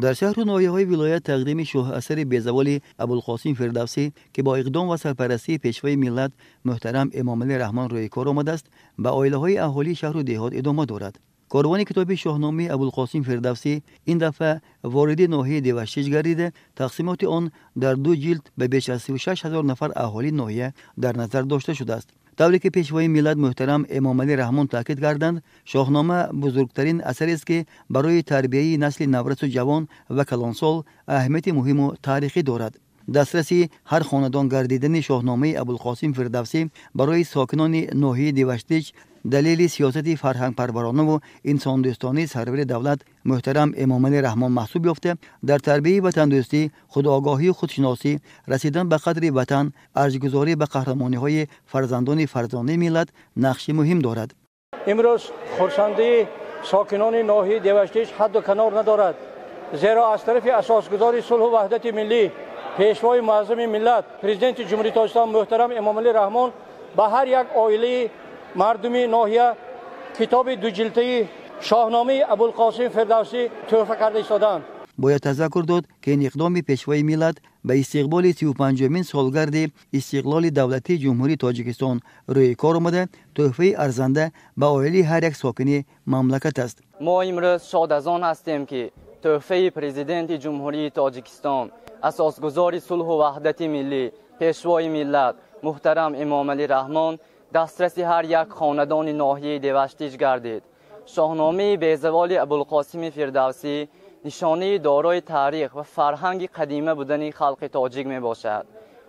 در شهر و ناحیه‌های ولایت تقدیم شاه اثر بیزوال ابوالقاسم فردوسی که با اقدام و سرپرستی پیشوای ملت محترم امام علی رحمان روی کار آمده است، به عائله‌های اهالی شهر و دهات ادامه دارد. کاروان کتاب شاهنامه ابوالقاسم فردوسی این دفعه وارد ناحیه دیوشیج گردیده، تقسیمات آن در 2 جلد به بیش از 36,000 نفر اهالی ناحیه در نظر داشته شده است. طوری که پیشوای ملت محترم امام علی رحمان تاکید کردند، شاهنامه بزرگترین اثری است که برای تربیت نسل نورس و جوان و کلانسال اهمیت مهم و تاریخی دارد. دسترسی هر خاندان گردیدن شاهنامه ابوالقاسم فردوسی برای ساکنان ناحیه دیوشیج دلیل سیاست فرهنگ پرورانه و انسان دوستانه سرور دولت محترم امام علی رحمان محسوب یافته، در تربیت و تندرستی، خودآگاهی و خودشناسی، رسیدن به قدر وطن، ارزش‌گذاری به قهرمانی‌های فرزندان ملت نقش مهم دارد. امروز خرسندی ساکنان ناحیه دیوشیج حد و کنار ندارد، زیرا از طرف اساسگذار صلح و وحدت ملی پیشوای معظم ملت پرزیدنت جمهوری تاجیکستان محترم امام علی رحمان به هر یک عائله مردمی ناحیه کتاب 2 جلدی شاهنامه ابوالقاسم فردوسی تحفه کرده ایستادند. باید تذکر داد که این اقدام پیشوای ملت به استقبال 35مین سالگرد استقلال دولتی جمهوری تاجیکستان روی کار آمده، تحفه ارزنده به عائله هر یک ساکن مملکت است. ما امروز شاد از آن هستیم که تحفه پرزیدنت جمهوری تاجیکستان، اساسگذار صلح و وحدت ملی، پیشوای ملت محترم امام علی رحمان دسترسی هر یک خاندان ناحیه دیوشیج گردید. شاهنامه بیزوال ابوالقاسم فردوسی نشانه دارای تاریخ و فرهنگ قدیمه بودن خلق تاجیک می باشد.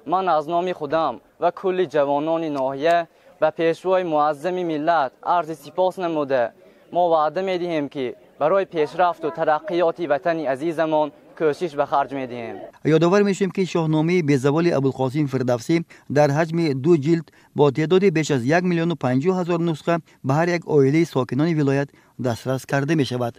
من از نام خودم و کل جوانان ناحیه و پیشوای معظم ملت عرض سپاس نموده ما وعده می دهیم که برای پیشرفت و ترقیات وطن عزیزمان کوشش به خرج می دهیم. یادآور میشیم که شاهنامه بیزوال ابوالقاسم فردوسی در حجم 2 جلد با تعداد بیش از 1,50,000 نسخه به هر یک عائله ساکنان ولایت دسترس کرده می شود.